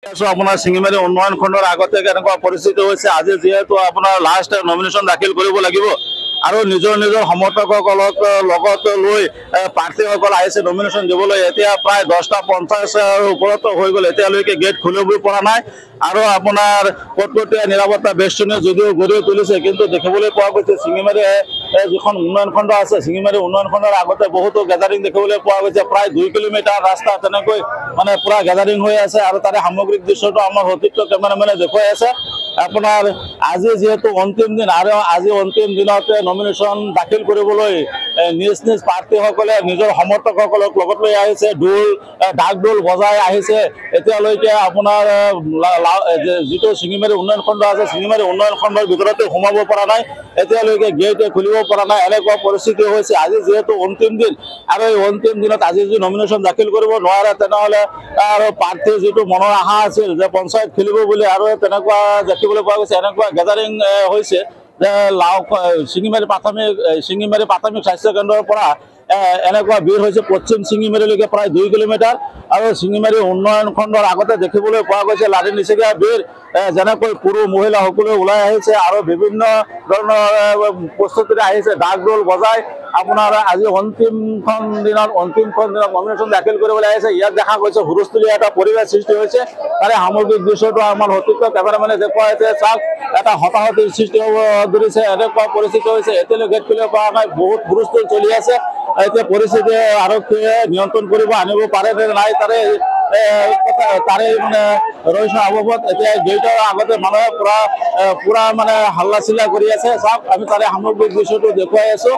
আপোনাৰ শিঙিমাৰী উন্নয়ন খণ্ডৰ আগতে কেনেকুৱা পৰিস্থিতি হৈছে আজি যিহেতু আপোনাৰ লাষ্ট নমিনেশ্যন দাখিল কৰিব লাগিব আৰু নিজৰ সমৰ্থকসকলক লগত লৈ প্ৰাৰ্থীসকল আহিছে নমিনেশ্যন দিবলৈ। এতিয়া প্ৰায় 10টা 50 ওপৰত হৈ গ'ল, এতিয়ালৈকে গেট খুলিব পৰা নাই আৰু আপোনাৰ কটকটীয়া নিৰাপত্তা বেষ্টনী যদিও গঢ়ি তুলিছে, কিন্তু দেখিবলৈ পোৱা গৈছে শিঙিমাৰী যিখন উন্নয়ন খণ্ড আছে শিঙিমাৰী উন্নয়ন খণ্ডৰ আগতে বহুতো গেদাৰিং দেখিবলৈ পোৱা গৈছে। প্ৰায় 2 কিলোমিটাৰ ৰাস্তা তেনেকৈ মানে পুৰা গেদাৰিং হৈ আছে আৰু তাৰে সামগ্ৰিক দৃশ্যটো আমাৰ অতিৰিক্ত কেমেৰামেনে দেখুৱাই আছে। আপোনাৰ আজি যিহেতু অন্তিম দিন আৰু আজি অন্তিম দিনত নমিনেশ্যন দাখিল কৰিবলৈ নিজ প্ৰাৰ্থীসকলে নিজৰ সমৰ্থকসকলক লগত লৈ আহিছে, ঢাক ঢোল বজাই আহিছে। এতিয়ালৈকে আপোনাৰ যিটো শিঙিমাৰী উন্নয়ন খণ্ড আছে শিঙিমাৰী উন্নয়ন খণ্ডৰ ভিতৰতে সোমাব পৰা নাই, এতিয়ালৈকে গেট খুলিব পৰা নাই, এনেকুৱা পৰিস্থিতি হৈছে। আজি যিহেতু অন্তিম দিন আৰু এই অন্তিম দিনত আজি যদি নমিনেশ্যন দাখিল কৰিব নোৱাৰে তেনেহ'লে আৰু প্ৰাৰ্থীৰ যিটো মনৰ আশা আছিল যে পঞ্চায়ত খেলিব বুলি আৰু তেনেকুৱা দেখিবলৈ পোৱা গৈছে। এনেকুৱা গেদাৰিং হৈছে যে শিঙিমাৰী প্ৰাথমিক স্বাস্থ্য কেন্দ্ৰৰ পৰা এনেকুৱা ভিৰ হৈছে পশ্চিম শিঙিমাৰীলৈকে প্ৰায় 2 কিলোমিটাৰ আৰু শিঙিমাৰী উন্নয়ন খণ্ডৰ আগতে দেখিবলৈ পোৱা গৈছে লাৰি নিচিগা ভিৰ, যেনেকৈ পুৰুষ মহিলা সকলো ওলাই আহিছে আৰু বিভিন্ন ধৰণৰ প্ৰস্তুতিৰে আহিছে ঢাক ঢোল বজাই আপোনাৰ আজি অন্তিমখন দিনত নমিনেশ্যন দাখিল কৰিবলৈ আহিছে। ইয়াত দেখা গৈছে হুলস্থুলীয়া এটা পৰিৱেশ সৃষ্টি হৈছে, তাৰে সামগ্ৰিক দৃশ্যটো আমাৰ অতিৰিক্ত কেমেৰামেনে দেখুৱাইছে। চাওক এটা হতাহতিৰ সৃষ্টি হ'ব ধৰিছে, এনেকুৱা পৰিস্থিতি হৈছে। এতিয়ালৈ গেট খুলিব পৰা নাই, বহুত হুলস্থুল চলি আছে। এতিয়া পৰিস্থিতি আৰক্ষীয়ে নিয়ন্ত্ৰণ কৰিব আনিব পাৰে নে নাই তাৰে মানে ৰহস্য অৱগত। এতিয়া গেটৰ আগতে মানুহে পুৰা মানে হাল্লা চিল্লা কৰি আছে। চাওক আমি তাৰে সামগ্ৰিক দৃশ্যটো দেখুৱাই আছো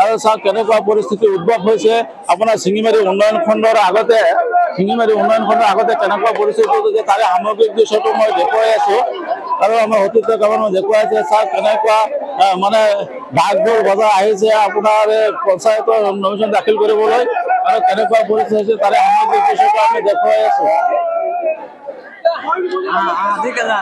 আৰু চাওক কেনেকুৱা পৰিস্থিতি উদ্ভৱ হৈছে। আপোনাৰ শিঙিমাৰী উন্নয়ন খণ্ডৰ আগতে কেনেকুৱা পৰিস্থিতি হৈছে তাৰে সামগ্ৰিক দৃশ্যটো মই দেখুৱাই আছো আৰু আমাৰ অতিৰিক্ত কেমেৰামেনে দেখুৱাই আছে। চাওক কেনেকুৱা মানে ঢাক ঢোল বজাই আহিছে আপোনাৰ পঞ্চায়তৰ নমিনেশ্যন দাখিল কৰিবলৈ আৰু কেনেকুৱা পৰিস্থিতি হৈছে তাৰে সামগ্ৰিক দৃশ্যটো আমি দেখুৱাই আছো। ঠিক আছে।